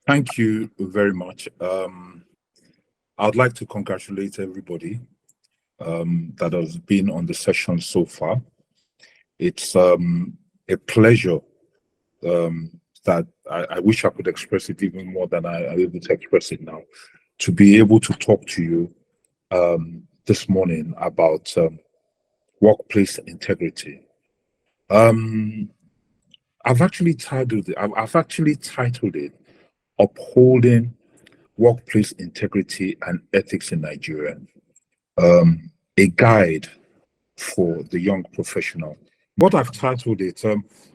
Thank you very much. I'd like to congratulate everybody that has been on the session so far. It's a pleasure that I wish I could express it even more than I am able to express it now, to be able to talk to you this morning about workplace integrity. I've actually titled it Upholding Workplace Integrity and Ethics in Nigeria, a guide for the young professional. What I've titled it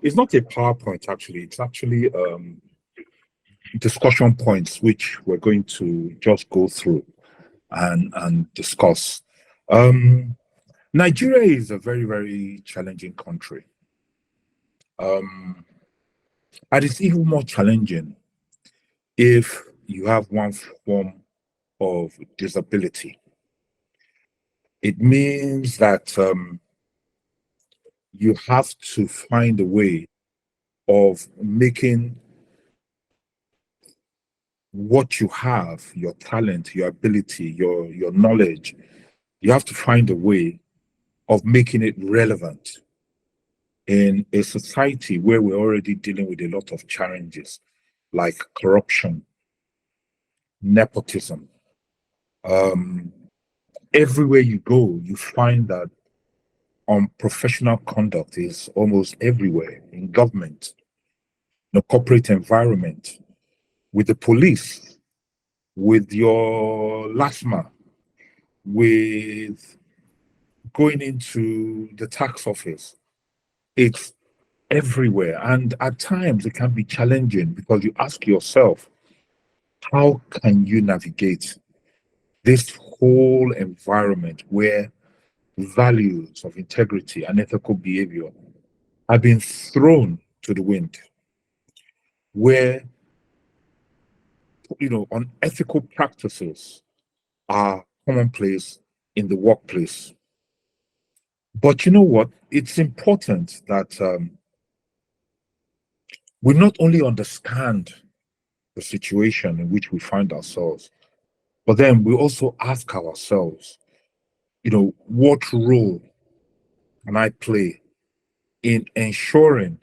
is not a PowerPoint, actually. It's actually discussion points which we're going to just go through and discuss. Nigeria is a very, very challenging country. And it's even more challenging if you have one form of disability. It means that you have to find a way of making what you have, your talent, your ability, your knowledge, you have to find a way of making it relevant in a society where we're already dealing with a lot of challenges like corruption, nepotism. Everywhere you go, you find that unprofessional conduct is almost everywhere in government, in the corporate environment, with the police, with your LASMA, with going into the tax office. It's everywhere. And at times it can be challenging because you ask yourself, how can you navigate this whole environment where values of integrity and ethical behavior have been thrown to the wind, where unethical practices are commonplace in the workplace? But you know what? It's important that we not only understand the situation in which we find ourselves, but then we also ask ourselves, what role can I play in ensuring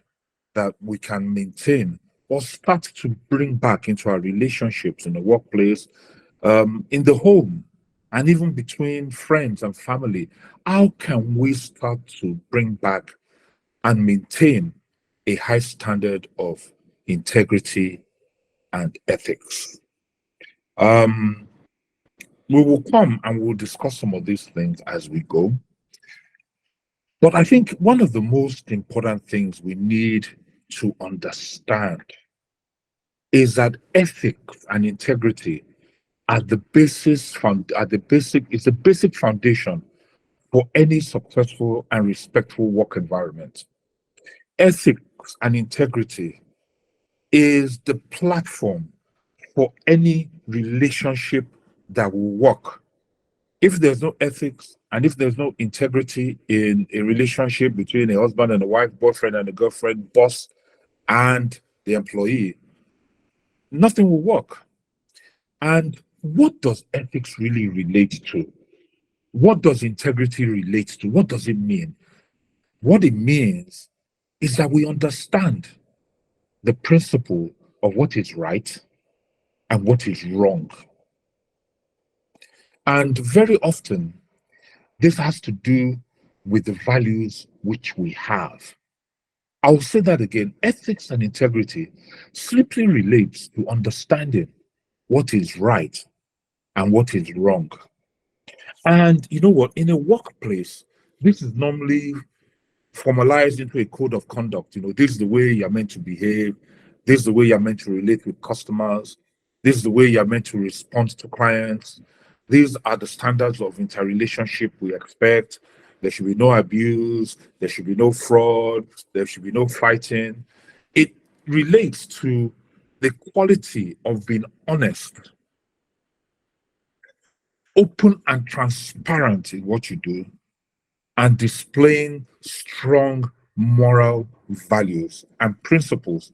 that we can maintain or start to bring back into our relationships in the workplace, in the home, and even between friends and family? How can we start to bring back and maintain a high standard of integrity and ethics? We will come and we'll discuss some of these things as we go. But I think one of the most important things we need to understand is that ethics and integrity are the basic foundation for any successful and respectful work environment. Ethics and integrity is the platform for any relationship that will work. If there's no ethics and if there's no integrity in a relationship between a husband and a wife, boyfriend and a girlfriend, boss and the employee, nothing will work. And what does ethics really relate to? What does integrity relate to? What does it mean? What it means is that we understand the principle of what is right and what is wrong. And very often, this has to do with the values which we have. I'll say that again. Ethics and integrity simply relates to understanding what is right and what is wrong. And you know what? In a workplace, this is normally formalized into a code of conduct. This is the way you're meant to behave. This is the way you're meant to relate with customers. This is the way you're meant to respond to clients. These are the standards of interrelationship we expect. There should be no abuse. There should be no fraud. There should be no fighting. It relates to the quality of being honest, open and transparent in what you do, and displaying strong moral values and principles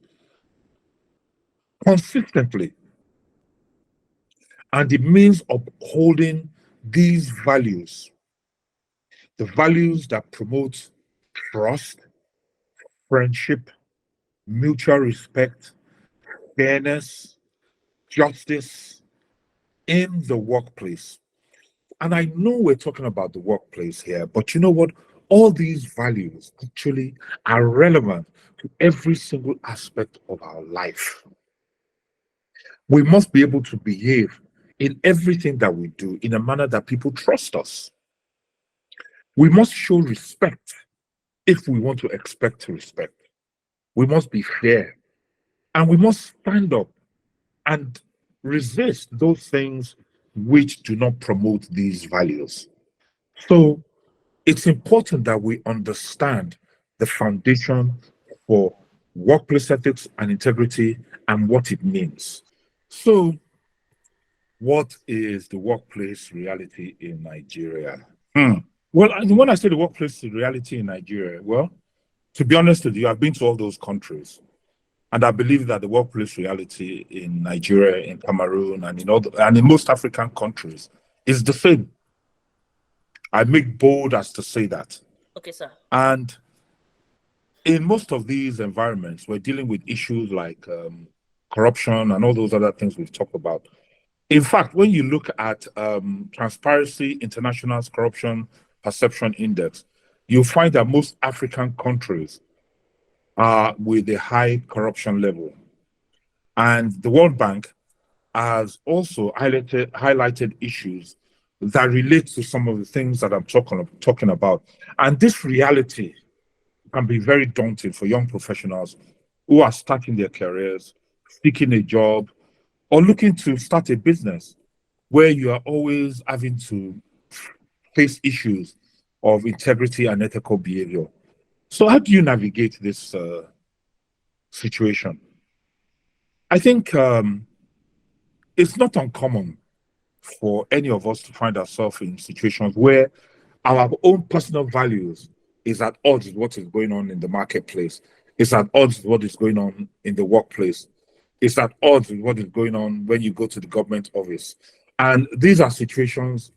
consistently And it means upholding these values, the values that promote trust, friendship, mutual respect, fairness, justice in the workplace. And I know we're talking about the workplace here, but you know what? All these values actually are relevant to every single aspect of our life. We must be able to behave in everything that we do in a manner that people trust us. We must show respect if we want to expect respect. We must be fair and we must stand up and resist those things which do not promote these values. So it's important that we understand the foundation for workplace ethics and integrity and what it means. So, what is the workplace reality in Nigeria? Well, when I say the workplace reality in Nigeria, well, to be honest with you, I've been to all those countries. And I believe that the workplace reality in Nigeria, in Cameroon, and in most African countries is the same. I make bold as to say that. Okay, sir. And in most of these environments, we're dealing with issues like corruption and all those other things we've talked about. In fact, when you look at Transparency International's Corruption Perception Index, you'll find that most African countries are with a high corruption level. And the World Bank has also highlighted issues that relate to some of the things that I'm talking about. And this reality can be very daunting for young professionals who are starting their careers, seeking a job, or looking to start a business where you are always having to face issues of integrity and ethical behavior. So, how do you navigate this situation? I think it's not uncommon for any of us to find ourselves in situations where our own personal values is at odds with what is going on in the marketplace. It's at odds with what is going on in the workplace. It's at odds with what is going on when you go to the government office. And these are situations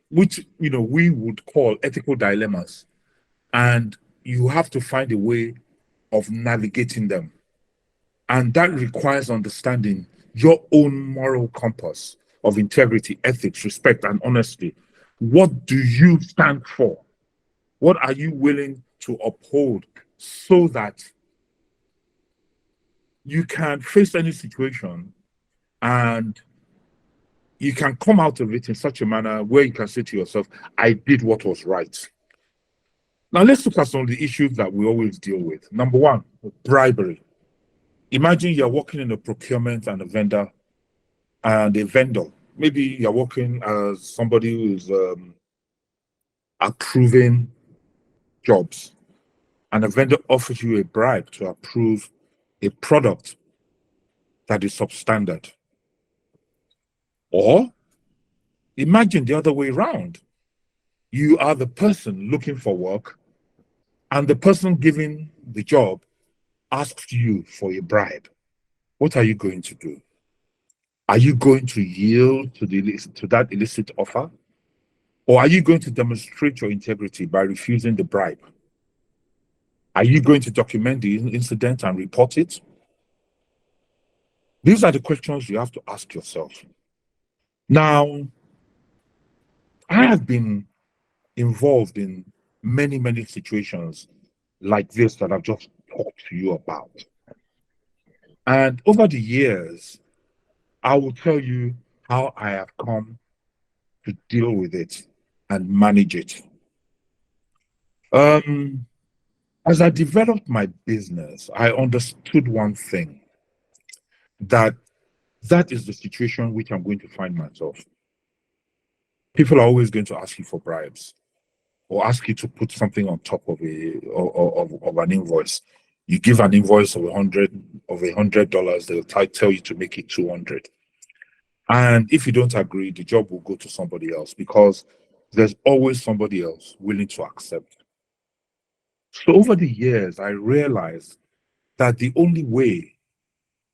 which we would call ethical dilemmas. And you have to find a way of navigating them. And that requires understanding your own moral compass of integrity, ethics, respect, and honesty. What do you stand for? What are you willing to uphold so that you can face any situation and you can come out of it in such a manner where you can say to yourself, I did what was right. Now, let's look at some of the issues that we always deal with. Number one, bribery. Imagine you're working in a procurement and a vendor. Maybe you're working as somebody who's approving jobs, and a vendor offers you a bribe to approve a product that is substandard. Or imagine the other way around. You are the person looking for work, and the person giving the job asks you for a bribe. What are you going to do? Are you going to yield to that illicit offer? Or are you going to demonstrate your integrity by refusing the bribe? Are you going to document the incident and report it? These are the questions you have to ask yourself. Now, I have been involved in many, many situations like this that I've just talked to you about. And over the years, I will tell you how I have come to deal with it and manage it. As I developed my business, I understood one thing, that is the situation which I'm going to find myself. People are always going to ask you for bribes or ask you to put something on top of an invoice. You give an invoice of $100, they'll tell you to make it 200. And if you don't agree, the job will go to somebody else because there's always somebody else willing to accept. So over the years, I realized that the only way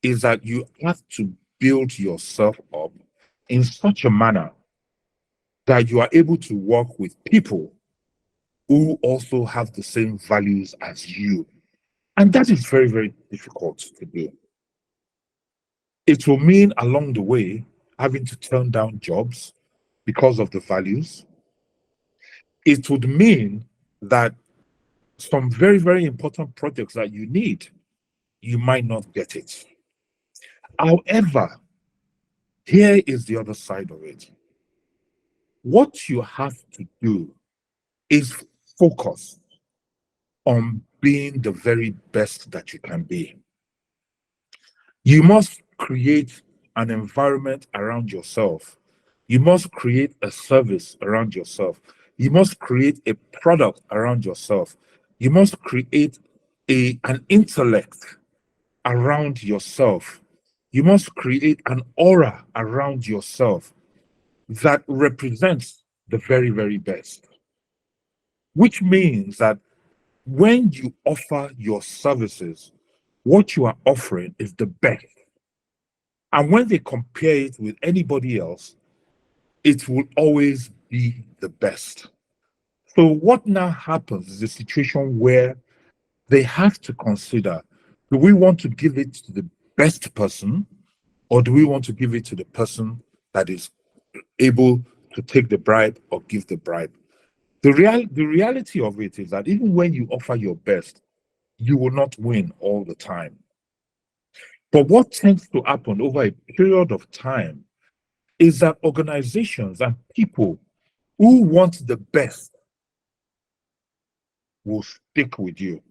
is that you have to build yourself up in such a manner that you are able to work with people who also have the same values as you. And that is very, very difficult to do. It will mean along the way having to turn down jobs because of the values. It would mean that some very, very important projects that you need, you might not get it. However, here is the other side of it. What you have to do is focus on being the very best that you can be. You must create an environment around yourself. You must create a service around yourself. You must create a product around yourself. You must create an intellect around yourself. You must create an aura around yourself that represents the very, very best, which means that when you offer your services, what you are offering is the best. And when they compare it with anybody else, it will always be the best. So, what now happens is a situation where they have to consider, do we want to give it to the best person, or do we want to give it to the person that is able to take the bribe or give the bribe? The reality of it is that even when you offer your best, you will not win all the time. But what tends to happen over a period of time is that organizations and people who want the best will stick with you.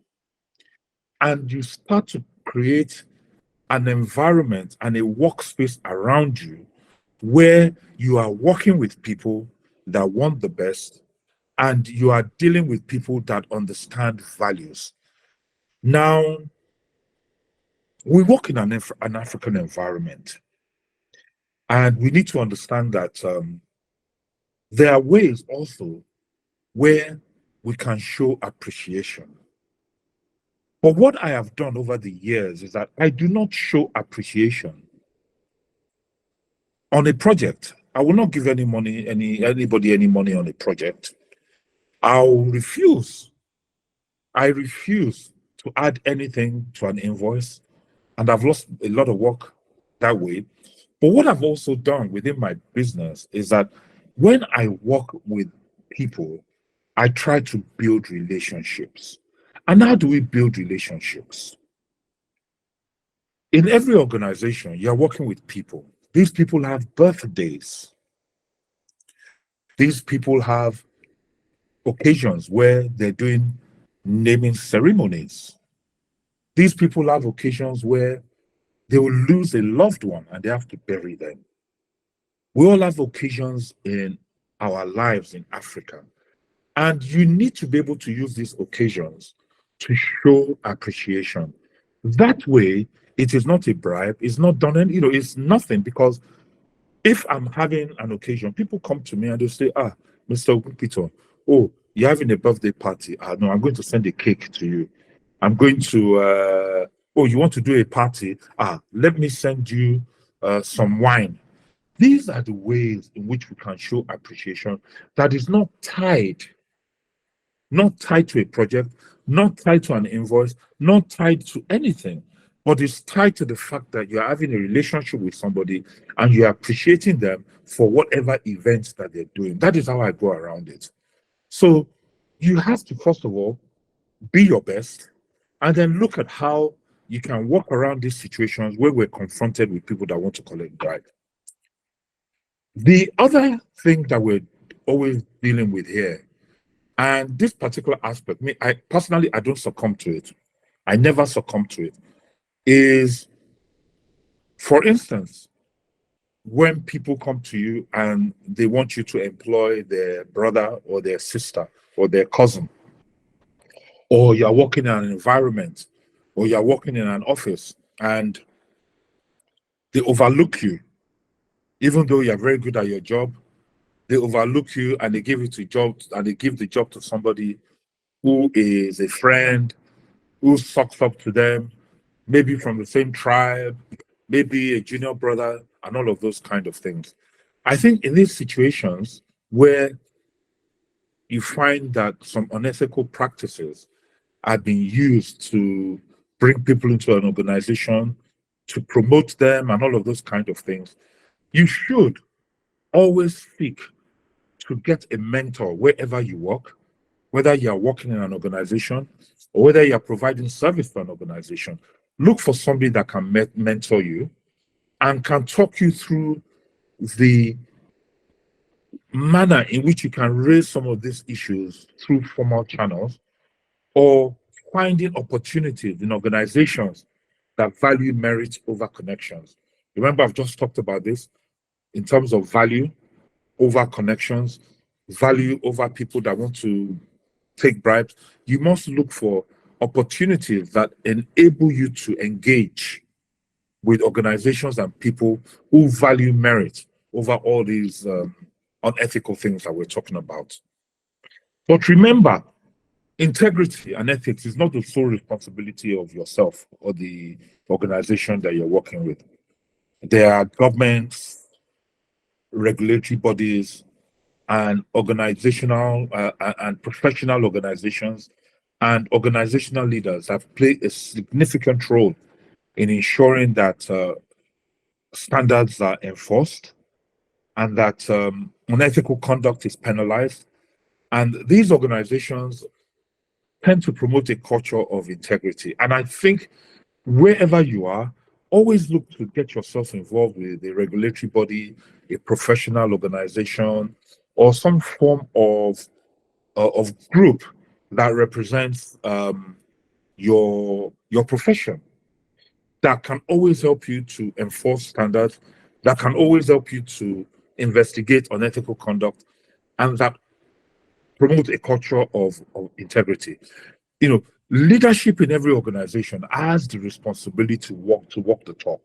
And you start to create an environment and a workspace around you where you are working with people that want the best and you are dealing with people that understand values. Now, we work in an African environment, and we need to understand that there are ways also where we can show appreciation. But what I have done over the years is that I do not show appreciation on a project. I will not give anybody any money on a project. I'll refuse. I refuse to add anything to an invoice, and I've lost a lot of work that way. But what I've also done within my business is that when I work with people, I try to build relationships. And how do we build relationships? In every organization, you're working with people. These people have birthdays. These people have occasions where they're doing naming ceremonies. These people have occasions where they will lose a loved one and they have to bury them. We all have occasions in our lives in Africa. And you need to be able to use these occasions to show appreciation. That way, it is not a bribe, it's not done, and it's nothing, because if I'm having an occasion, people come to me and they say, Mr. Ogunpitan, oh, you're having a birthday party. No, I'm going to send a cake to you. I'm going to, oh, you want to do a party? Let me send you some wine. These are the ways in which we can show appreciation that is not tied to a project, not tied to an invoice, not tied to anything, but it's tied to the fact that you're having a relationship with somebody and you're appreciating them for whatever events that they're doing. That is how I go around it. So you have to, first of all, be your best, and then look at how you can walk around these situations where we're confronted with people that want to collect bribe. The other thing that we're always dealing with here, and this particular aspect, me, I personally, I don't succumb to it. I never succumb to it. Is, for instance, when people come to you and they want you to employ their brother or their sister or their cousin, or you're working in an environment, or you're working in an office, and they overlook you, even though you're very good at your job. They overlook you and they give it to job and they give the job to somebody who is a friend, who sucks up to them, maybe from the same tribe, maybe a junior brother, and all of those kind of things. I think in these situations where you find that some unethical practices are being used to bring people into an organization, to promote them, and all of those kind of things, you should always seek to get a mentor wherever you work, whether you are working in an organization or whether you are providing service to an organization. Look for somebody that can mentor you and can talk you through the manner in which you can raise some of these issues through formal channels, or finding opportunities in organizations that value merit over connections. Remember, I've just talked about this in terms of value over connections, value over people that want to take bribes. You must look for opportunities that enable you to engage with organizations and people who value merit over all these unethical things that we're talking about. But remember, integrity and ethics is not the sole responsibility of yourself or the organization that you're working with. There are governments, regulatory bodies, and organizational and professional organizations and organizational leaders have played a significant role in ensuring that standards are enforced and that unethical conduct is penalized. And these organizations tend to promote a culture of integrity. And I think wherever you are, always look to get yourself involved with a regulatory body, a professional organization, or some form of group that represents your profession, that can always help you to enforce standards, that can always help you to investigate unethical conduct, and that promote a culture of integrity. You know, leadership in every organization has the responsibility to walk the talk.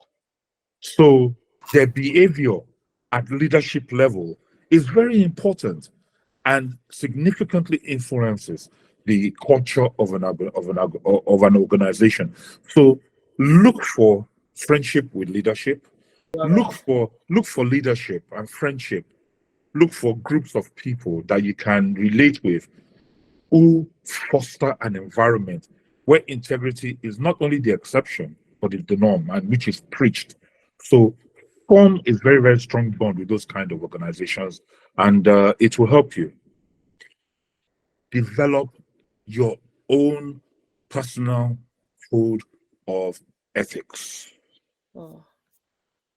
So their behavior at leadership level is very important and significantly influences the culture of an organization. So look for friendship with leadership. Look for leadership and friendship. Look for groups of people that you can relate with who foster an environment where integrity is not only the exception but is the norm, and which is preached. So form a very, very strong bond with those kind of organizations, and it will help you develop your own personal code of ethics. Oh.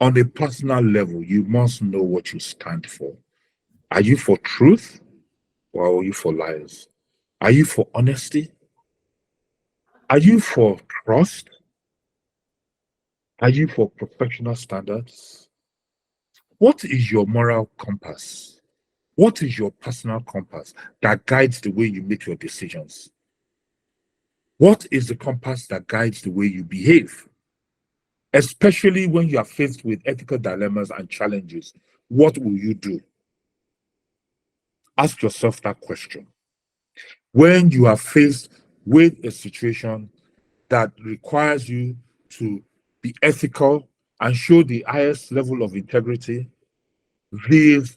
On a personal level, you must know what you stand for. Are you for truth or are you for lies? Are you for honesty? Are you for trust? Are you for professional standards? What is your moral compass? What is your personal compass that guides the way you make your decisions? What is the compass that guides the way you behave? Especially when you are faced with ethical dilemmas and challenges, what will you do? Ask yourself that question. When you are faced with a situation that requires you to be ethical and show the highest level of integrity, with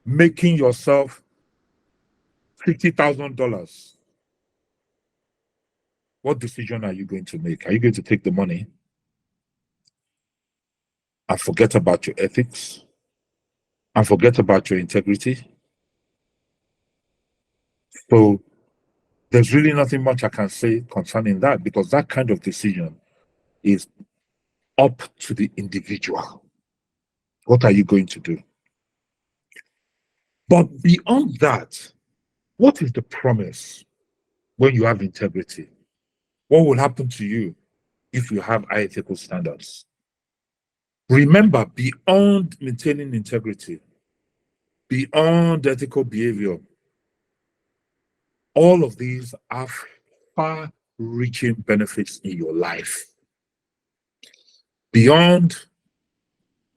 making yourself $50,000, what decision are you going to make? Are you going to take the money and forget about your ethics and forget about your integrity? So there's really nothing much I can say concerning that, because that kind of decision is up to the individual. What are you going to do? But beyond that, what is the promise when you have integrity? What will happen to you if you have high ethical standards? Remember, beyond maintaining integrity, beyond ethical behavior, all of these have far-reaching benefits in your life. Beyond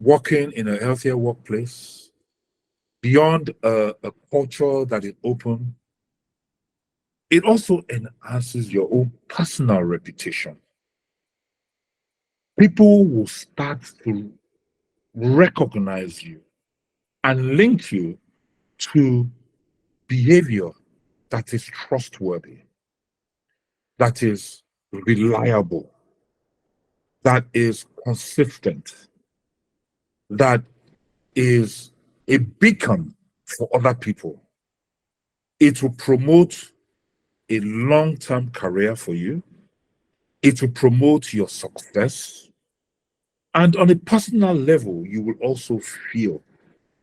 working in a healthier workplace, beyond a culture that is open, it also enhances your own personal reputation. People will start to recognize you and link you to behavior that is trustworthy, that is reliable, that is consistent, that is a beacon for other people. It will promote a long-term career for you. It will promote your success. And on a personal level, you will also feel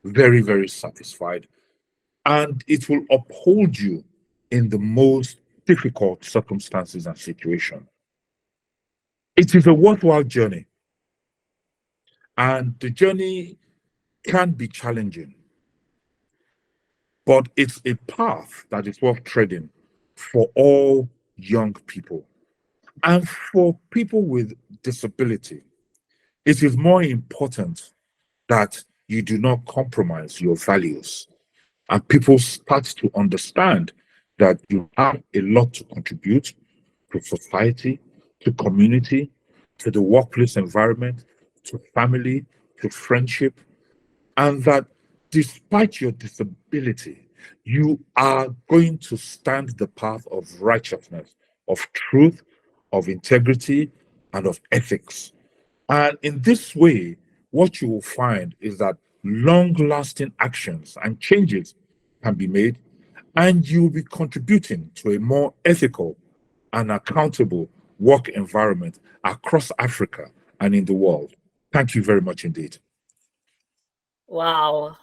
very, very satisfied. And it will uphold you in the most difficult circumstances and situations. It is a worthwhile journey. And the journey can be challenging, but it's a path that is worth treading for all young people. And for people with disability, it is more important that you do not compromise your values. And people start to understand that you have a lot to contribute to society, to community, to the workplace environment, to family, to friendship, and that despite your disability, you are going to stand the path of righteousness, of truth, of integrity, and of ethics. And in this way, what you will find is that long-lasting actions and changes can be made, and you will be contributing to a more ethical and accountable work environment across Africa and in the world. Thank you very much indeed. Wow.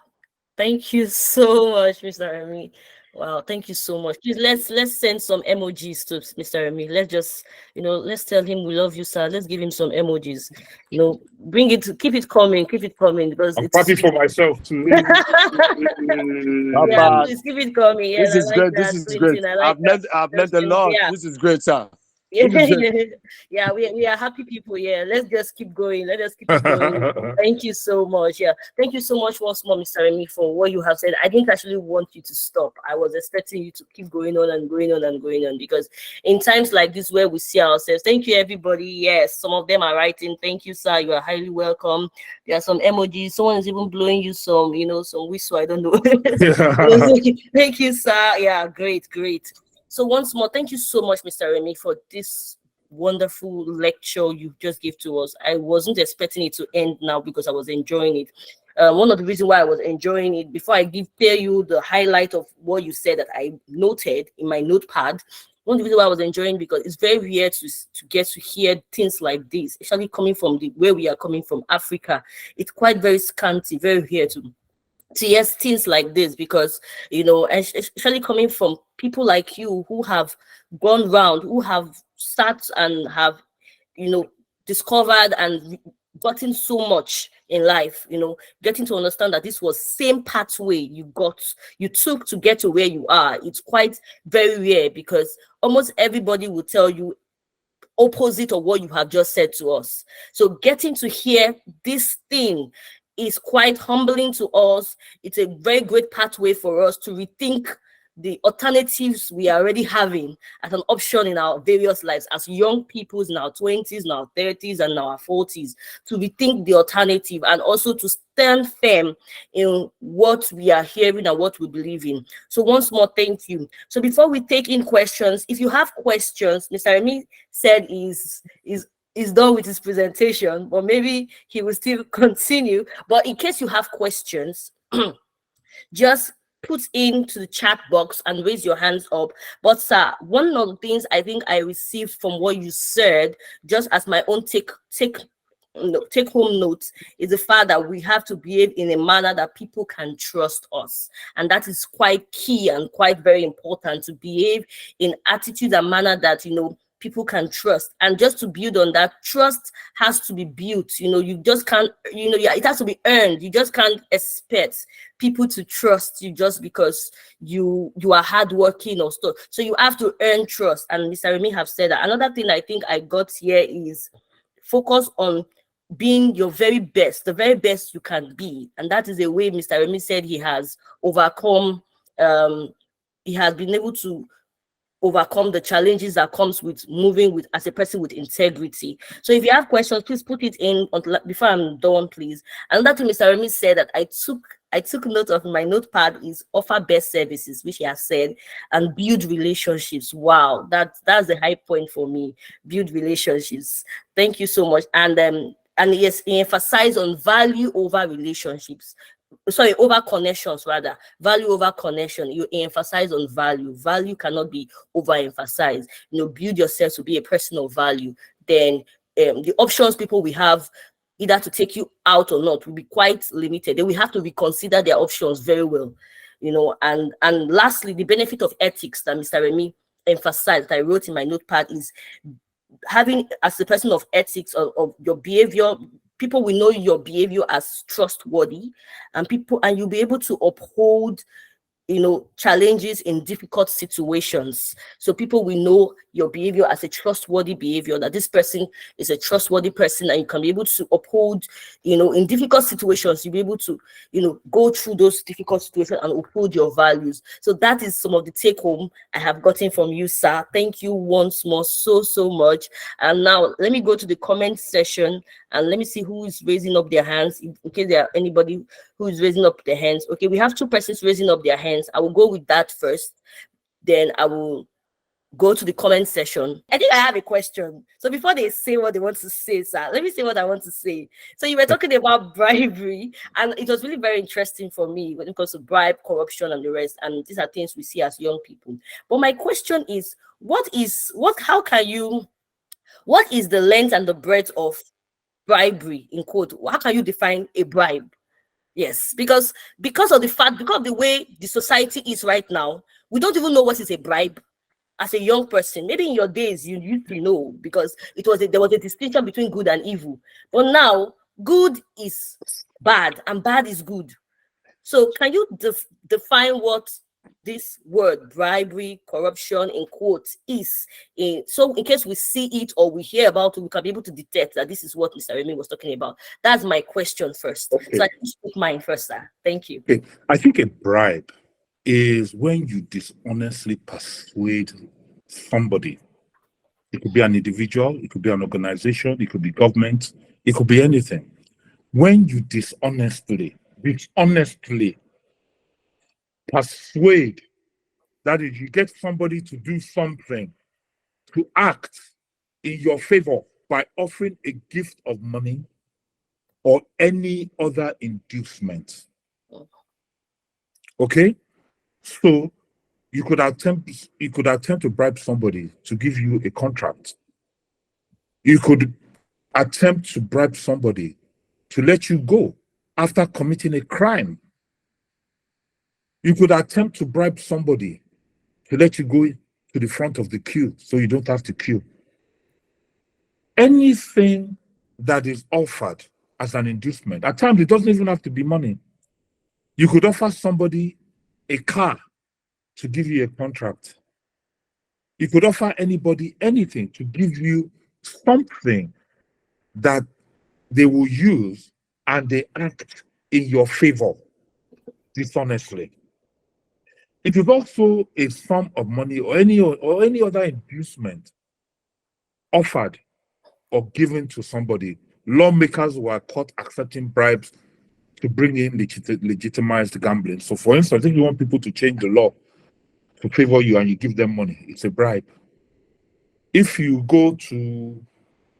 Thank you so much, Mr. Remi. Wow, thank you so much. Please let's send some emojis to Mr. Remi. Let's just, let's tell him we love you, sir. Let's give him some emojis. Bring it, keep it coming, because I'm it's happy for myself too. yeah, please keep it coming. Yeah, This is great. This is great. I've learned a lot. Yeah. This is great, sir. Yeah, we are happy people. Yeah, let's just keep going. Let us keep it going. Thank you so much. Yeah, thank you so much once more, Mr. Remi, for what you have said. I didn't actually want you to stop. I was expecting you to keep going on and going on and going on, because in times like this where we see ourselves. Thank you, everybody. Yes, some of them are writing. Thank you, sir. You are highly welcome. There are some emojis. Someone is even blowing you some, some whistle. I don't know. Thank you, sir. Yeah, great. So once more, thank you so much, Mr. Remi, for this wonderful lecture you just gave to us. I wasn't expecting it to end now because I was enjoying it. One of the reasons why I was enjoying it, before I tell you the highlight of what you said that I noted in my notepad, one of the reasons why I was enjoying, because it's very rare to get to hear things like this, especially coming from where we are coming from, Africa. It's quite very scanty, very rare to hear things like this, because especially coming from people like you who have gone round, who have sat and have discovered and gotten so much in life, getting to understand that this was same pathway you took to get to where you are. It's quite very rare, because almost everybody will tell you opposite of what you have just said to us. So getting to hear this thing is quite humbling to us. It's a very great pathway for us to rethink the alternatives we are already having as an option in our various lives as young people in our 20s, in our 30s, and in our 40s, to rethink the alternative and also to stand firm in what we are hearing and what we believe in. So once more, thank you. So before we take in questions, if you have questions, Mr. Remi said is done with his presentation, but maybe he will still continue. But in case you have questions, just put into the chat box and raise your hands up. But sir, one of the things I think I received from what you said, just as my own take home notes, is the fact that we have to behave in a manner that people can trust us, and that is quite key and quite very important, to behave in attitude and manner that people can trust. And just to build on that, trust has to be built. You just can't, it has to be earned. You just can't expect people to trust you just because you are hardworking or stuff. So you have to earn trust. And Mr. Remi have said that. Another thing I think I got here is focus on being your very best, the very best you can be. And that is a way Mr. Remi said he has overcome, he has been able to overcome the challenges that comes with moving with as a person with integrity. So if you have questions, please put it in before I'm done, please. Another thing Mr. Remi said that I took I took note of my notepad is offer best services, which he has said, and build relationships. Wow, that's the high point for me. Build relationships. Thank you so much. And yes, he emphasized on value over relationships. Sorry, over connections rather. Value over connection. You emphasize on value. Value cannot be overemphasized. Build yourself to be a person of value. Then the options people will have either to take you out or not will be quite limited. Then we have to reconsider their options very well, and lastly, the benefit of ethics that Mr. Remi emphasized, that I wrote in my notepad, is having, as a person of ethics, of your behavior, people will know your behavior as trustworthy, and you'll be able to uphold challenges in difficult situations. So people will know your behavior as a trustworthy behavior, that this person is a trustworthy person, and you can be able to uphold, in difficult situations, you'll be able to, go through those difficult situations and uphold your values. So that is some of the take home I have gotten from you, sir. Thank you once more so much. And now let me go to the comment section and let me see who is raising up their hands, in case there are anybody who is raising up their hands. Okay, we have 2 persons raising up their hands. I will go with that first, then I will go to the comment section. I think I have a question. So before they say what they want to say, sir, let me say what I want to say. So you were talking about bribery, and it was really very interesting for me when it comes to bribe, corruption, and the rest. And these are things we see as young people. But my question is, what is the length and the breadth of bribery, in quote? How can you define a bribe? Yes, because of the way the society is right now, we don't even know what is a bribe. As a young person, maybe in your days you used to know, because there was a distinction between good and evil. But now, good is bad and bad is good. So can you define what this word bribery, corruption, in quotes, is? So in case we see it or we hear about it, we can be able to detect that this is what Mr. Remi was talking about. That's my question first. Okay. So I can speak mine first, sir. Thank you. Okay. I think a bribe is when you dishonestly persuade somebody. It could be an individual, it could be an organization, it could be government, it could be anything. When you dishonestly persuade, that is, you get somebody to do something, to act in your favor by offering a gift of money or any other inducement. Okay? So you could attempt to bribe somebody to give you a contract. You could attempt to bribe somebody to let you go after committing a crime. You could attempt to bribe somebody to let you go to the front of the queue so you don't have to queue. Anything that is offered as an inducement, at times it doesn't even have to be money. You could offer somebody a car to give you a contract. You could offer anybody anything to give you something that they will use and they act in your favor dishonestly. It is also a sum of money or any other inducement offered or given to somebody. Lawmakers were caught accepting bribes to bring in legitimized gambling. So, for instance, if you want people to change the law to favor you and you give them money, it's a bribe. If you go to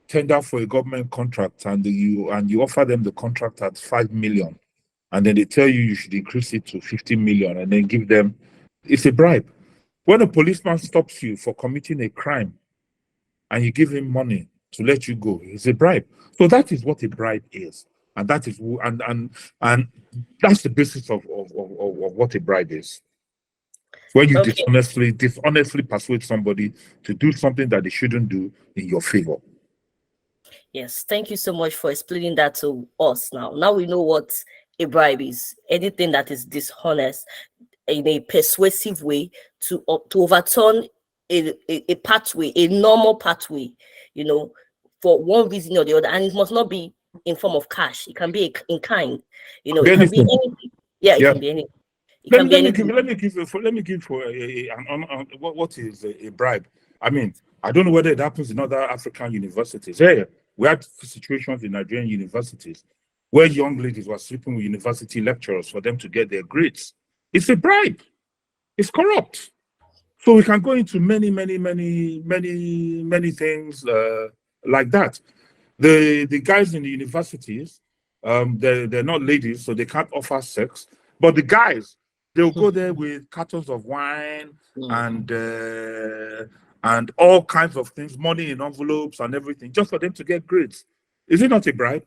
tender for a government contract and you offer them the contract at 5 million, and then they tell you should increase it to 50 million and then give them, it's a bribe. When a policeman stops you for committing a crime and you give him money to let you go, it's a bribe. So that is what a bribe is. And that is and that's the basis of what a bribe is. When you dishonestly persuade somebody to do something that they shouldn't do in your favor. Yes, thank you so much for explaining that to us. Now we know what a bribe is. Anything that is dishonest in a persuasive way to overturn a pathway, a normal pathway, for one reason or the other. And it must not be in form of cash. It can be in kind. It can be anything. Yeah, it can be anything. Let me give what is a bribe. I mean, I don't know whether it happens in other African universities. Hey, we had situations in Nigerian universities where young ladies were sleeping with university lecturers for them to get their grades. It's a bribe. It's corrupt. So we can go into many things like that. The guys in the universities, they're not ladies, so they can't offer sex. But the guys, they'll go there with cartons of wine and all kinds of things, money in envelopes and everything, just for them to get grades. Is it not a bribe?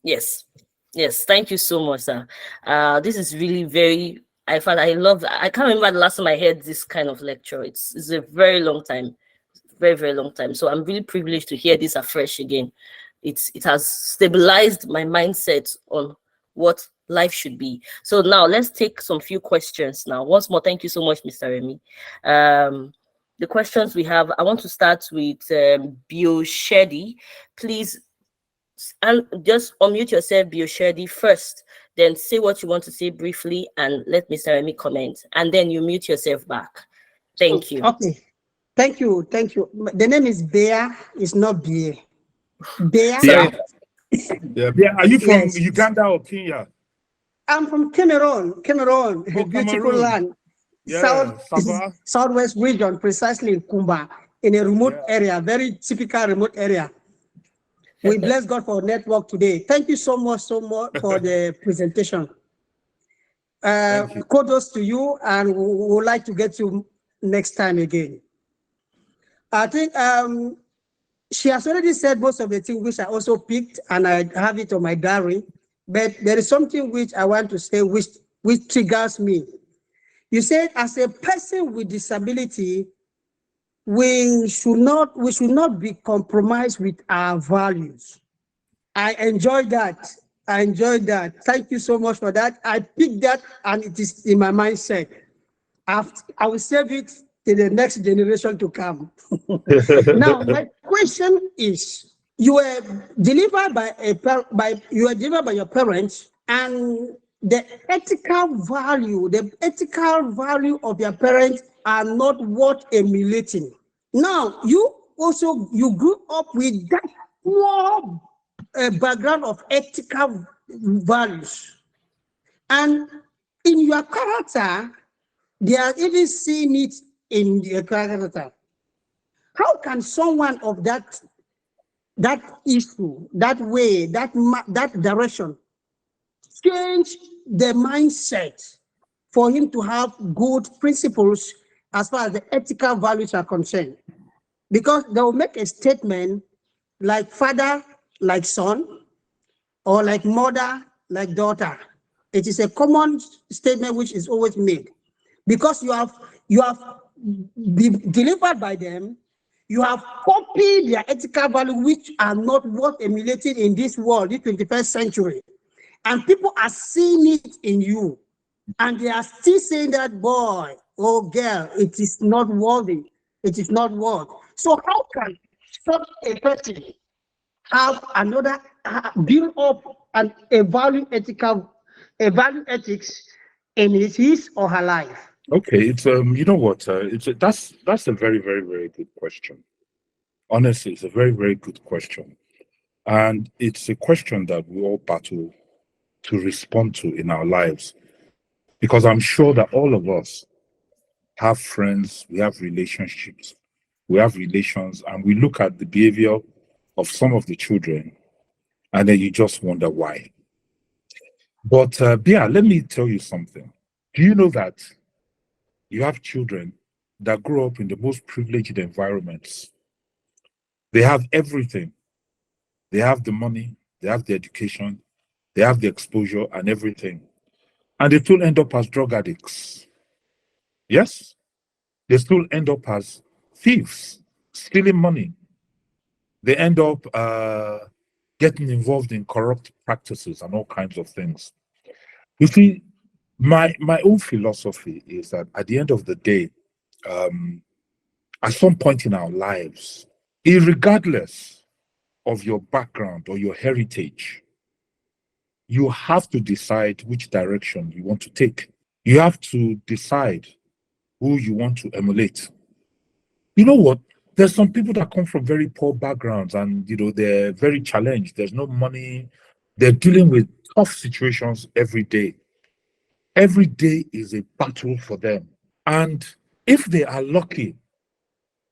Yes. Yes. Thank you so much, sir. This is really very. I love. I can't remember the last time I heard this kind of lecture. It's a very long time. Very long time. So I'm really privileged to hear this afresh again. It has stabilized my mindset on what life should be. So now let's take some few questions now. Once more, thank you so much, Mr. Remi. The questions we have, I want to start with Bioshedi. Please, and just unmute yourself, Bioshedi, first. Then say what you want to say briefly and let Mr. Remi comment. And then you mute yourself back. Thank you. Okay. Thank you. The name is Bear. It's not Beer. Bear. Yeah. Yeah. Are you from Uganda or Kenya? I'm from Cameroon. A beautiful Cameroon. land. Yeah, Southwest region, precisely in Kumba, in a remote area, very typical remote area. We bless God for network today. Thank you so much for the presentation. Kudos to you, and we would like to get you next time again. I think she has already said most of the things which I also picked, and I have it on my diary. But there is something which I want to say which triggers me. You said, as a person with disability, we should not be compromised with our values. I enjoyed that. Thank you so much for that. I picked that, and it is in my mindset. I will save it to the next generation to come. Now, my question is: you were delivered by your parents, and the ethical value of your parents are not worth emulating. Now, you grew up with that poor background of ethical values, and in your character, they are even seeing it in your character. How can someone of that issue, that way, that direction, change the mindset for him to have good principles as far as the ethical values are concerned? Because they will make a statement like father, like son, or like mother, like daughter. It is a common statement which is always made. Because you have been delivered by them, you have copied their ethical values, which are not worth emulating in this world, this 21st century. And people are seeing it in you. And they are still saying that, boy, oh girl, it is not worthy. It is not worth. So how can such a person have build up a value ethics in his or her life? Okay, it's you know what? That's a very good question. Honestly, it's a very good question, and it's a question that we all battle to respond to in our lives, because I'm sure that all of us have friends, we have relationships, we have relations, and we look at the behavior of some of the children, and then you just wonder why. But Bia, let me tell you something. Do you know that you have children that grow up in the most privileged environments? They have everything. They have the money, they have the education, they have the exposure and everything. And they still end up as drug addicts. Yes? They still end up as thieves, stealing money. They end up getting involved in corrupt practices and all kinds of things. You see, my own philosophy is that at the end of the day, at some point in our lives, irregardless of your background or your heritage, you have to decide which direction you want to take. You have to decide who you want to emulate. You know what? There's some people that come from very poor backgrounds and, they're very challenged. There's no money, They're dealing with tough situations every day. Every day is a battle for them. And if they are lucky,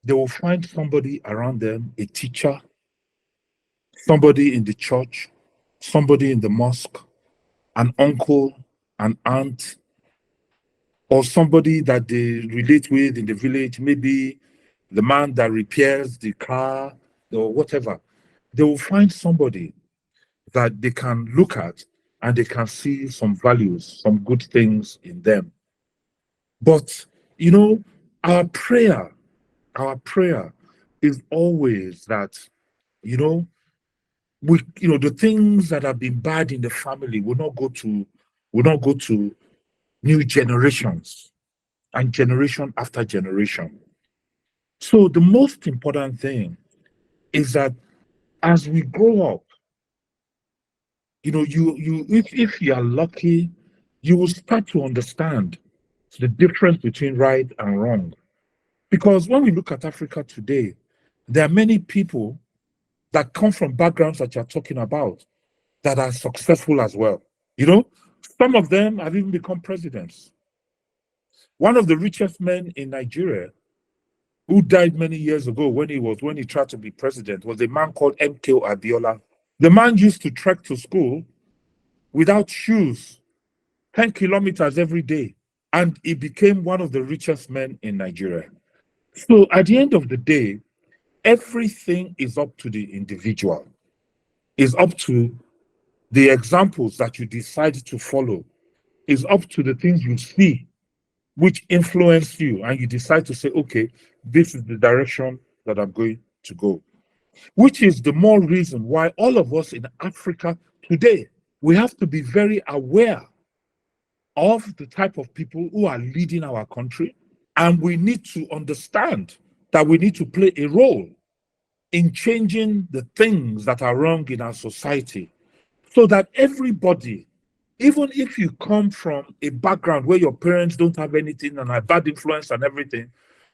they will find somebody around them, a teacher, somebody in the church, somebody in the mosque, an uncle, an aunt, or somebody that they relate with in the village, maybe the man that repairs the car or whatever. They will find somebody that they can look at and they can see some values, some good things in them. But, you know, our prayer is always that, you know, the things that have been bad in the family will not go to new generations and generation after generation. So the most important thing is that as we grow up, if you are lucky, you will start to understand the difference between right and wrong. Because when we look at Africa today, there are many people that come from backgrounds that you're talking about that are successful as well. Some of them have even become presidents. One of the richest men in Nigeria, who died many years ago when he tried to be president, was a man called MK Abiola. The man used to trek to school without shoes, 10 kilometers every day, and he became one of the richest men in Nigeria. So at the end of the day, everything is up to the individual. It's up to the examples that you decide to follow. It's up to the things you see which influence you, and you decide to say, okay, this is the direction that I'm going to go. Which is the more reason why all of us in Africa today, we have to be very aware of the type of people who are leading our country, and we need to understand that we need to play a role in changing the things that are wrong in our society, so that everybody, even if you come from a background where your parents don't have anything and are bad influence and everything,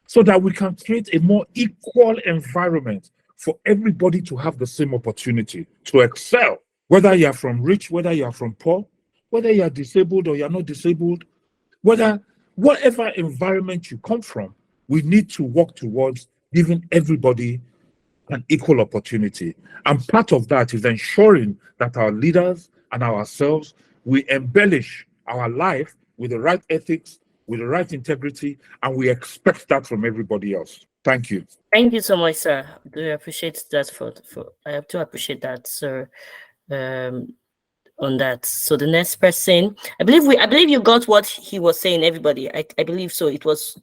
so that we can create a more equal environment for everybody to have the same opportunity to excel, whether you're from rich, whether you're from poor, whether you're disabled or you're not disabled, whatever environment you come from, we need to work towards giving everybody an equal opportunity. And part of that is ensuring that our leaders and ourselves, we embellish our life with the right ethics, with the right integrity, and we expect that from everybody else. Thank you. Thank you so much, sir. I do appreciate that. I have to appreciate that, sir. On that. So the next person, I believe you got what he was saying, everybody. I believe so. It was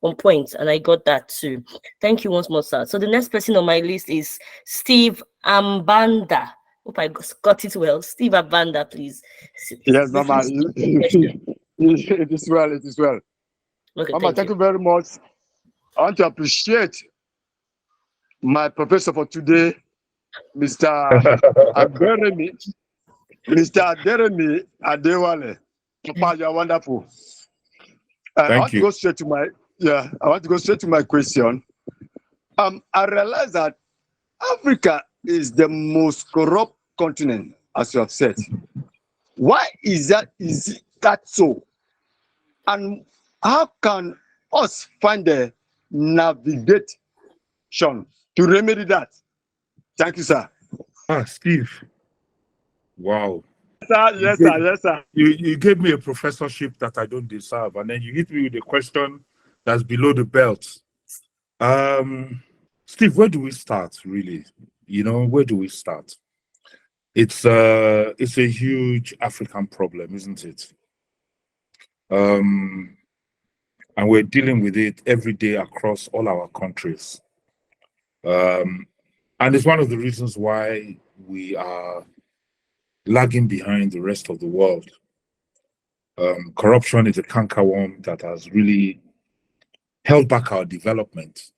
on point, and I got that too. Thank you once more, sir. So the next person on my list is Steve Ambanda. Hope I got it well. Steve Ambanda, please. Yes, Mama. It is well. Okay, Mama, thank you very much. I want to appreciate my professor for today, Mr. Remi. Mr. Remi Adewale. Papa, you are wonderful. I want to go straight to my question. I realize that Africa is the most corrupt continent, as you have said. Why is that? Is that so? And how can us find the navigation to remedy that? Thank you, sir. Steve. Wow. Yes, sir. You gave me a professorship that I don't deserve, and then you hit me with a question that's below the belt. Steve, where do we start, really? Where do we start? It's a huge African problem, isn't it? And we're dealing with it every day across all our countries. And it's one of the reasons why we are lagging behind the rest of the world. Corruption is a cankerworm that has really held back our development,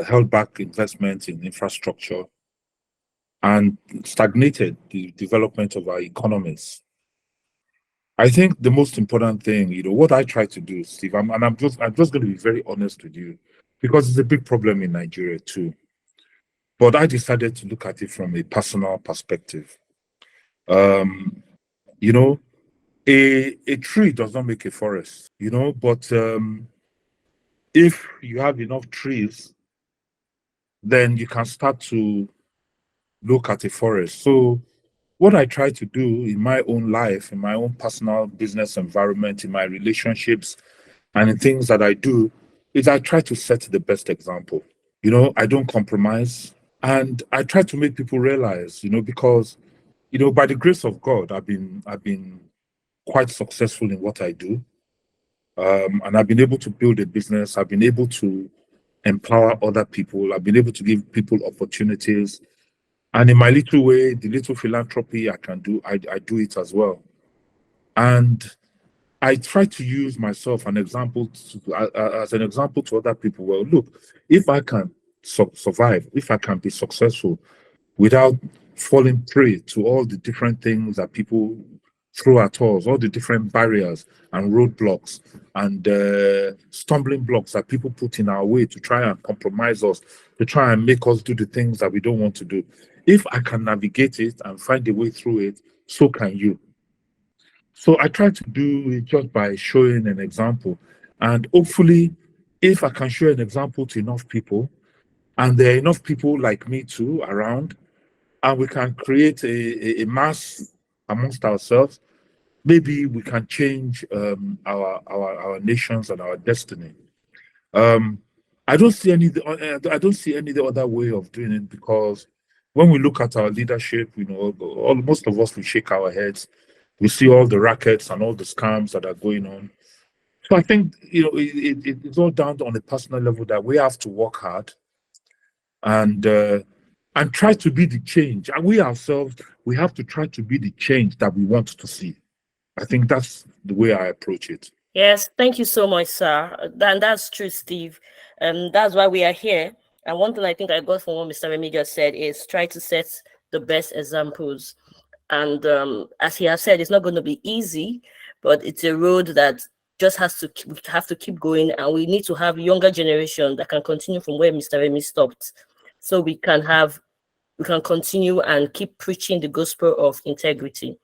held back investment in infrastructure, and stagnated the development of our economies. I think the most important thing, what I try to do, Steve, I'm just going to be very honest with you, because it's a big problem in Nigeria too. But I decided to look at it from a personal perspective. You know, a tree does not make a forest, but if you have enough trees, then you can start to look at a forest. So what I try to do in my own life, in my own personal business environment, in my relationships, and in things that I do, is I try to set the best example. I don't compromise, and I try to make people realize, because by the grace of God, I've been quite successful in what I do, and I've been able to build a business. I've been able to empower other people. I've been able to give people opportunities. And in my little way, the little philanthropy I can do, I do it as well. And I try to use myself as an example to other people. Well, look, if I can survive, if I can be successful without falling prey to all the different things that people throw at us, all the different barriers and roadblocks and stumbling blocks that people put in our way to try and compromise us, to try and make us do the things that we don't want to do. If I can navigate it and find a way through it, so can you. So I try to do it just by showing an example. And hopefully, if I can show an example to enough people, and there are enough people like me too around, and we can create a mass amongst ourselves, maybe we can change our nations and our destiny. Um, I don't see any other way of doing it, because when we look at our leadership, most of us, we shake our heads. We see all the rackets and all the scams that are going on. So I think it's all down on a personal level that we have to work hard and try to be the change. And we ourselves, we have to try to be the change that we want to see. I think that's the way I approach it. Yes, thank you so much, sir. That's true, Steve. That's why we are here. And one thing I think I got from what Mr. Remi just said is try to set the best examples. And as he has said, it's not going to be easy, but it's a road that just we have to keep going, and we need to have younger generation that can continue from where Mr. Remi stopped, so we can continue and keep preaching the gospel of integrity.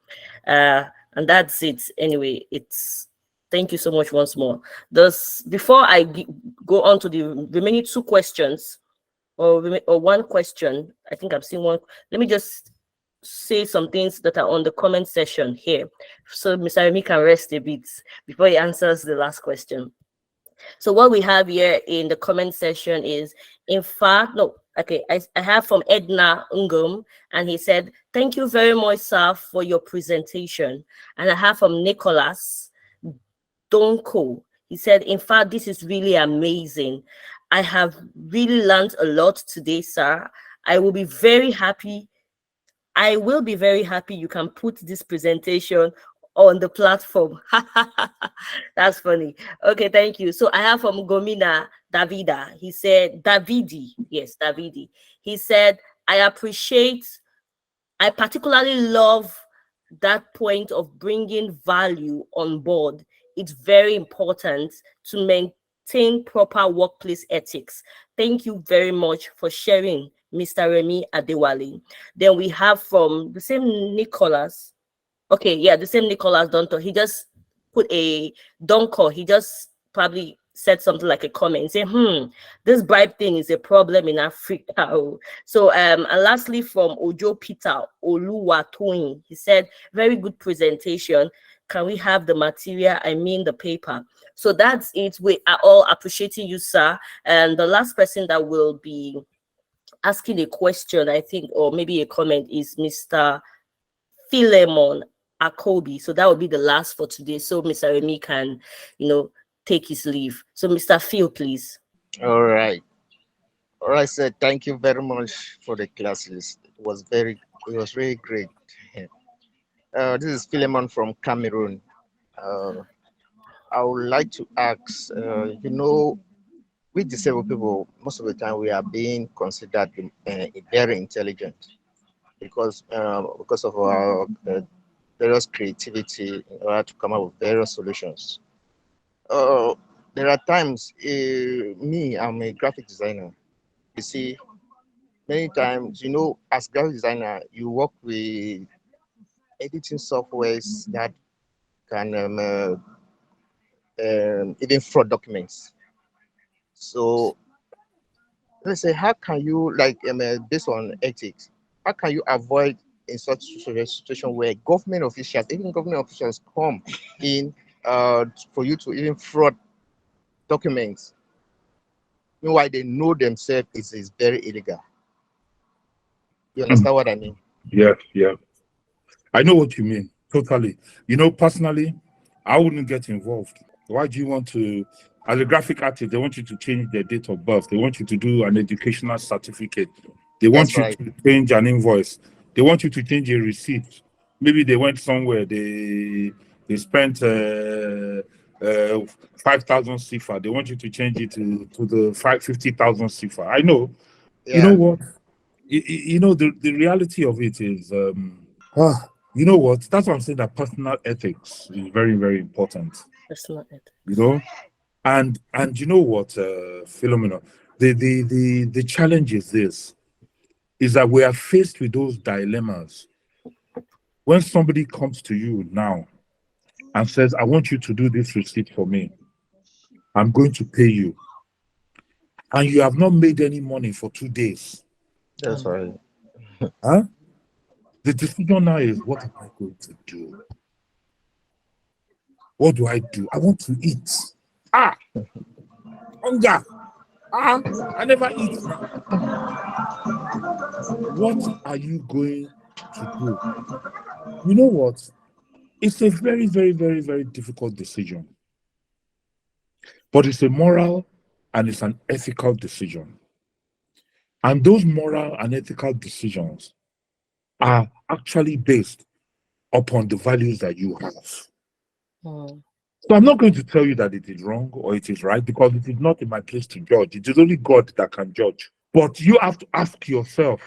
And that's it. Anyway, thank you so much once more. Before I go on to the remaining two questions, or one question, I think I've seen one. Let me just say some things that are on the comment section here, so Mr. Remi can rest a bit before he answers the last question. So what we have here in the comment section is, in fact, no, okay, I have from Edna Ungum, and he said, thank you very much, sir, for your presentation. And I have from Nicholas Donko. He said, in fact, this is really amazing. I have really learned a lot today, sir. I will be very happy you can put this presentation on the platform. That's funny. Okay, thank you. So I have from Gomina Davida. He said, Davidi. He said, I particularly love that point of bringing value on board. It's very important to maintain proper workplace ethics. Thank you very much for sharing, Mr. Remi Adewale. Then we have from the same Nicholas. Okay, yeah, the same Nicholas Donto. He just put a Donko. He just probably said something like a comment, say, this bribe thing is a problem in Africa. So and lastly from Ojo Peter Oluwatoyin, he said, very good presentation. Can we have the material? I mean the paper. So that's it. We are all appreciating you, sir. And the last person that will be asking a question, I think, or maybe a comment, is Mr. Philemon Akobi. So that will be the last for today. So Mr. Remi can, take his leave. So Mr. Phil, please. All right, sir. Thank you very much for the classes. It was really great. This is Philemon from Cameroon. I would like to ask, we disabled people, most of the time we are being considered very intelligent because of our various creativity in order to come up with various solutions. There are times, I'm a graphic designer. You see, many times, as graphic designer, you work with editing softwares that can even fraud documents. So let's say, how can you, like, based on ethics, how can you avoid in such a situation where government officials, even government officials, come in for you to even fraud documents, meanwhile they know themselves is very illegal? You understand what I mean? Yeah, yeah. I know what you mean. Totally. You know, personally, I wouldn't get involved. Why do you want to, as a graphic artist, they want you to change their date of birth. They want you to do an educational certificate. They want That's you right. to change an invoice. They want you to change a receipt. Maybe they went somewhere, they spent 5,000 CFA. They want you to change it to the 50,000 CFA. I know. You know Yeah. what? You know, the reality of it is, you know what? That's why I'm saying that personal ethics is very, very important. Personal ethics. You know, and you know what, Philomena, the challenge is this, is that we are faced with those dilemmas. When somebody comes to you now and says, I want you to do this receipt for me, I'm going to pay you, and you have not made any money for 2 days. That's right. Huh? The decision now is, what am I going to do? What do I do? I want to eat. Hunger. I never eat now. What are you going to do? You know what? It's a very, very, very, very difficult decision. But it's a moral and it's an ethical decision. And those moral and ethical decisions are actually based upon the values that you have. So I'm not going to tell you that it is wrong or it is right, because it is not in my place to judge. It is only God that can judge. But you have to ask yourself,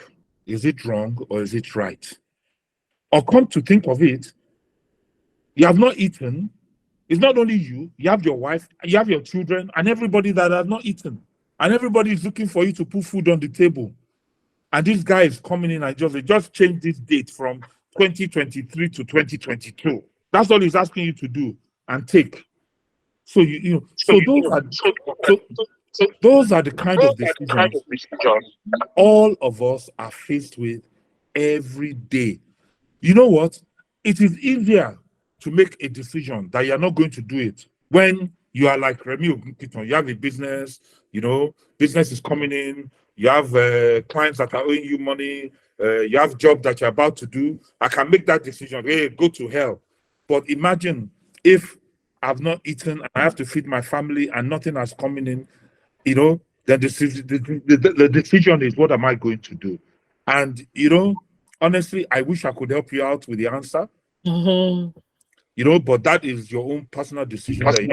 is it wrong or is it right? Or come to think of it, you have not eaten. It's not only you, you have your wife, you have your children, and everybody that have not eaten. And everybody is looking for you to put food on the table. And this guy is coming in and just changed this date from 2023 to 2022. That's all he's asking you to do and take. So those are the kind of decisions all of us are faced with every day. You know what? It is easier to make a decision that you're not going to do it when you are like Remi Ogunpitan. You have a business, business is coming in, you have clients that are owing you money, you have job that you're about to do. I can make that decision, hey, go to hell. But imagine if I've not eaten and I have to feed my family and nothing has coming in, then the decision is, what am I going to do? And, honestly, I wish I could help you out with the answer. But that is your own personal decision. Bro, and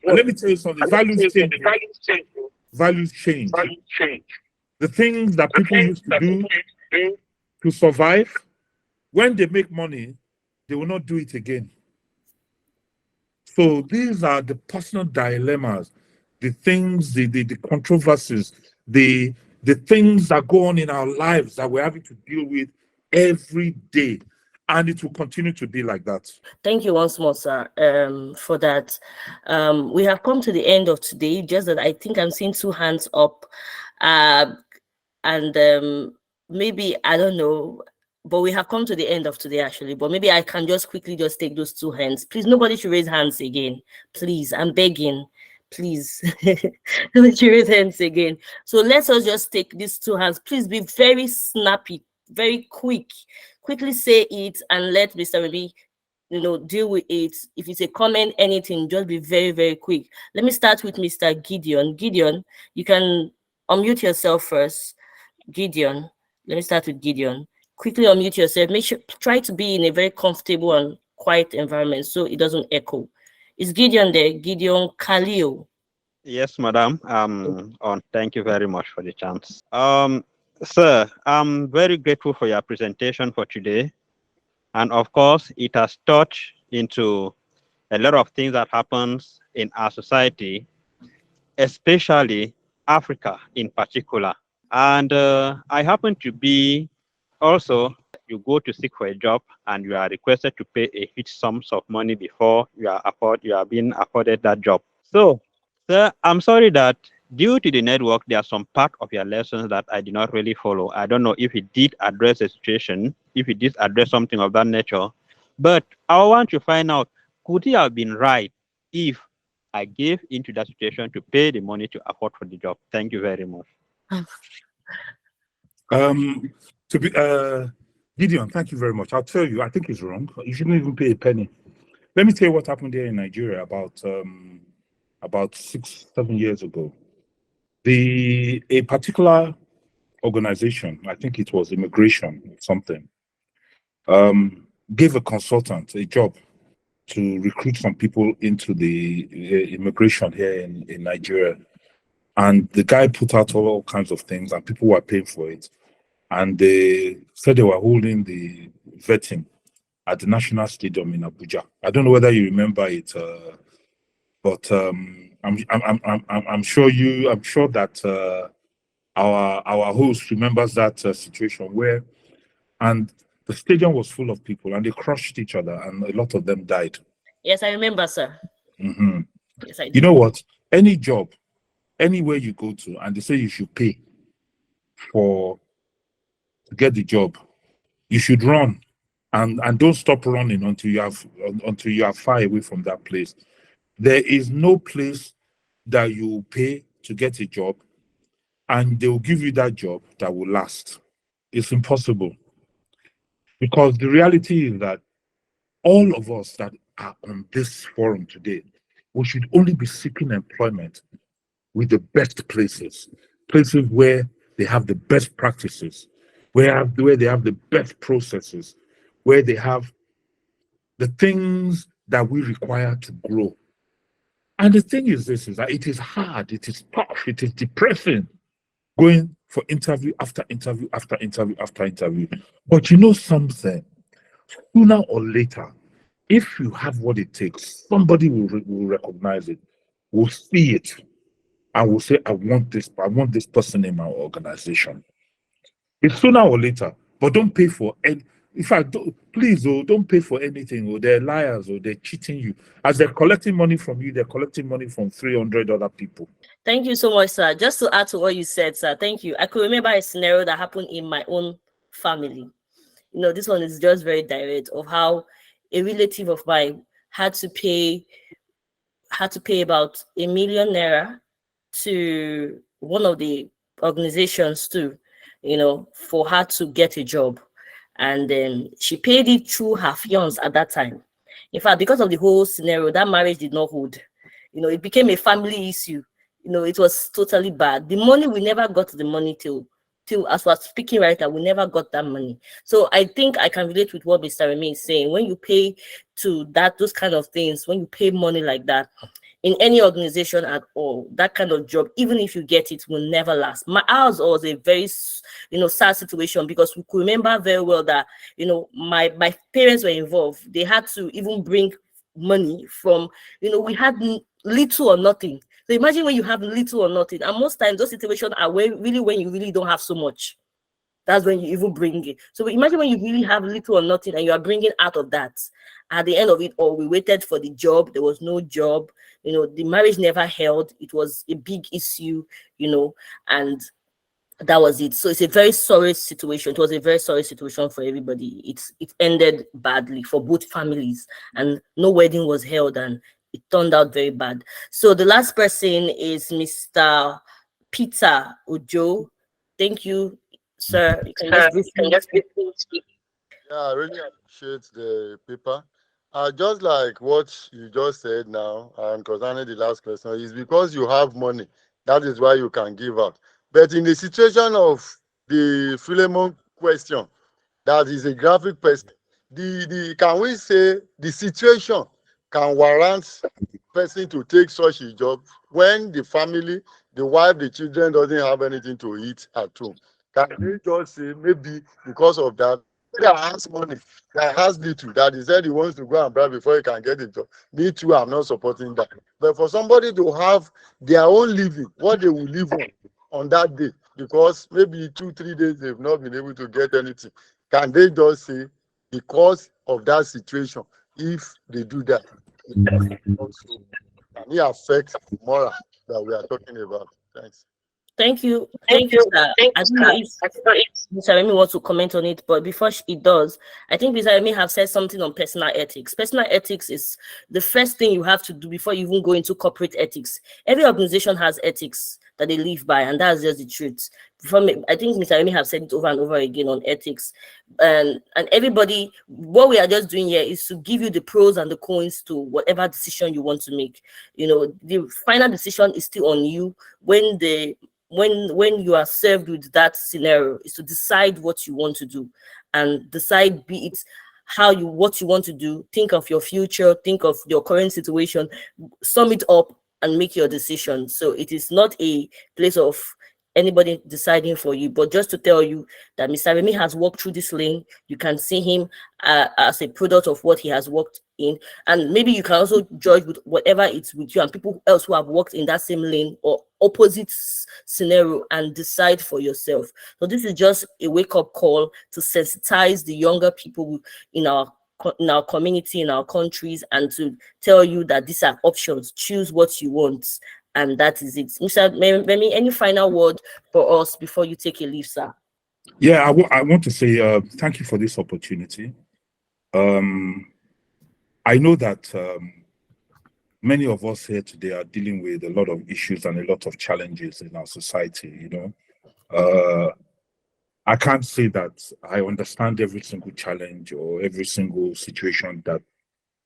let me tell you something. Values change. Values change. The things that people used to do to survive, when they make money, they will not do it again. So these are the personal dilemmas, the things, the controversies, the things that go on in our lives that we're having to deal with every day. And it will continue to be like that. Thank you once more, sir, for that. We have come to the end of today, just that I think I'm seeing 2 hands up. And maybe, I don't know, but we have come to the end of today, actually. But maybe I can just quickly just take those 2 hands. Please, nobody should raise hands again. Please, I'm begging. Please, nobody should raise hands again. So let us just take these 2 hands. Please be very snappy, very quick. Quickly say it and let Mr. Remi, deal with it. If it's a comment, anything, just be very, very quick. Let me start with Mr. Gideon. Gideon, you can unmute yourself first. Gideon, let me start with Gideon. Quickly unmute yourself. Try to be in a very comfortable and quiet environment so it doesn't echo. Is Gideon there? Gideon Khalil. Yes, madam. Thank you very much for the chance. Sir, I'm very grateful for your presentation for today. And of course, it has touched into a lot of things that happens in our society, especially Africa in particular. And I happen to be also you go to seek for a job and you are requested to pay a huge sums of money before you are being afforded that job. So, sir, I'm sorry that due to the network, there are some part of your lessons that I did not really follow. I don't know if it did address a situation, if it did address something of that nature, but I want to find out, could he have been right if I gave into that situation to pay the money to afford for the job? Thank you very much. Gideon, thank you very much. I'll tell you, I think it's wrong. You shouldn't even pay a penny. Let me tell you what happened here in Nigeria about 6-7 years ago. A particular organization, I think it was immigration or something, gave a consultant a job to recruit some people into the immigration here in Nigeria. And the guy put out all kinds of things and people were paying for it. And they said they were holding the vetting at the National Stadium in Abuja. I don't know whether you remember it, but I'm sure that our host remembers that situation where, and the stadium was full of people and they crushed each other and a lot of them died. Yes, I remember, sir. Mm-hmm. Yes, I do. You know what? Any job, anywhere you go to, and they say you should pay to get the job, you should run and don't stop running until you are far away from that place. There is no place that you pay to get a job and they will give you that job that will last. It's impossible. Because the reality is that all of us that are on this forum today, we should only be seeking employment with the best places where they have the best practices, where they have the best processes, where they have the things that we require to grow. And the thing is this, is that it is hard, it is tough, it is depressing going for interview after interview after interview after interview. But you know something, sooner or later, if you have what it takes, somebody will recognize it, will see it, and will say, I want this person in my organization. It's sooner or later, but don't pay for any. In fact, please, don't pay for anything. Or they're liars, or they're cheating you. As they're collecting money from you, they're collecting money from 300 other people. Thank you so much, sir. Just to add to what you said, sir, thank you. I could remember a scenario that happened in my own family. You know, this one is just very direct of how a relative of mine had to pay about 1 million naira to one of the organizations too, you know, for her to get a job. And then she paid it through her fiance at that time. In fact, because of the whole scenario, that marriage did not hold. You know, it became a family issue. You know, it was totally bad. The money, we never got the money till as we're speaking right now, we never got that money. So I think I can relate with what Mr. Remi is saying. When you pay to those kind of things, when you pay money like that, in any organization at all, that kind of job, even if you get it, will never last. Ours was a very, sad situation, because we could remember very well that, my parents were involved. They had to even bring money from, we had little or nothing. So imagine when you have little or nothing, and most times those situations are when you really don't have so much. That's when you even bring it. So imagine when you really have little or nothing and you are bringing out of that. At the end of it all, we waited for the job. There was no job. The marriage never held. It was a big issue, and that was it. So it's a very sorry situation. It was a very sorry situation for everybody. It ended badly for both families, and no wedding was held, and it turned out very bad. So the last person is Mr. Peter Ojo. Thank you, sir. You can just briefly speak. Yeah, I really appreciate the paper. Just like what you just said now, and concerning the last question, is because you have money. That is why you can give out. But in the situation of the Philemon question, that is a graphic person, can we say the situation can warrant person to take such a job when the family, the wife, the children doesn't have anything to eat at home? Can they just say maybe because of that, that has money, that has little, that he said he wants to go and bribe before he can get a job? Me too, I'm not supporting that. But for somebody to have their own living, what they will live on that day, because maybe 2-3 days they've not been able to get anything, can they just say, because of that situation, if they do that, also, can it affect the moral that we are talking about? Thanks. Thank you, sir. I don't know if Mr. Remi wants to comment on it, but before it does, I think Mr. Remi have said something on personal ethics. Personal ethics is the first thing you have to do before you even go into corporate ethics. Every organization has ethics that they live by, and that's just the truth. I think Mr. Remi have said it over and over again on ethics, and everybody, what we are just doing here is to give you the pros and the cons to whatever decision you want to make. The final decision is still on you. When you are served with that scenario, is to decide what you want to do, and decide, be it what you want to do, think of your future, think of your current situation, sum it up and make your decision. So it is not a place of anybody deciding for you, but just to tell you that Mr. Remi has walked through this lane. You can see him as a product of what he has worked in, and maybe you can also judge with whatever it's with you and people else who have worked in that same lane or opposite scenario and decide for yourself. So this is just a wake-up call to sensitize the younger people in our community, in our countries, and to tell you that these are options. Choose what you want, and that is it. Mr. Remi, any final word for us before you take a leave, sir? Yeah, I want to say thank you for this opportunity. I know that many of us here today are dealing with a lot of issues and a lot of challenges in our society. I can't say that I understand every single challenge or every single situation that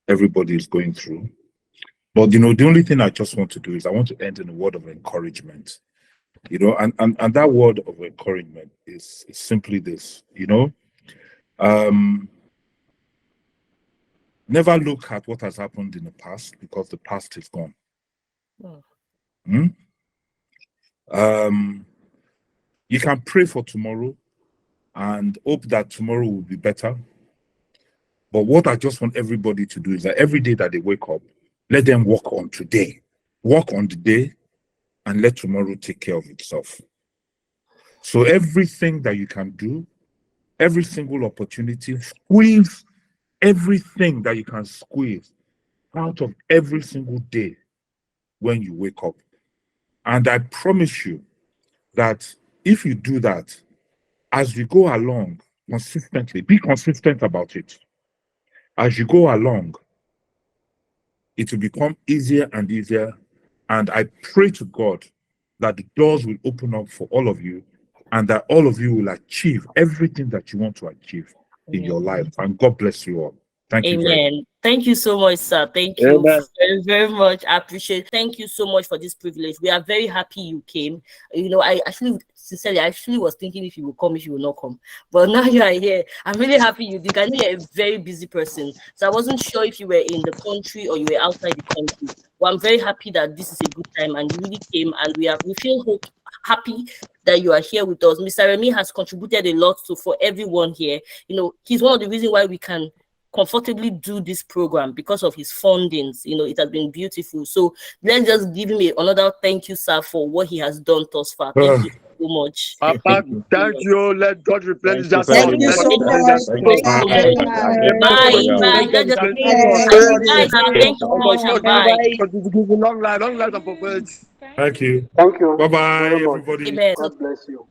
everybody is going through. But, the only thing I just want to do is I want to end in a word of encouragement, and that word of encouragement is simply this, never look at what has happened in the past, because the past is gone. You can pray for tomorrow and hope that tomorrow will be better. But what I just want everybody to do is that every day that they wake up, let them work on today. Work on the day and let tomorrow take care of itself. So everything that you can do, every single opportunity, squeeze everything that you can squeeze out of every single day when you wake up. And I promise you that if you do that, as you go along consistently, be consistent about it. As you go along, it will become easier and easier. And I pray to God that the doors will open up for all of you and that all of you will achieve everything that you want to achieve in your life. And God bless you all. Thank you. Amen. Thank you so much, sir. Thank you very, very much. I appreciate it. Thank you so much for this privilege. We are very happy you came. I actually was thinking if you will come, if you will not come. But now you are here. I'm really happy you did. I know you're a very busy person. So I wasn't sure if you were in the country or you were outside the country. Well, I'm very happy that this is a good time and you really came, and we feel happy that you are here with us. Mr. Remi has contributed a lot for everyone here. He's one of the reasons why we can comfortably do this program, because of his fundings. It has been beautiful. So let's just give him another thank you, sir, for what he has done thus far. Thank you so much. Papa, thank you. Let God replenish that. Thank you so much. Bye. Thank you so much. Bye. Long life and prosperity. Thank you. Thank you. Bye-bye, everybody. Amen. God bless you.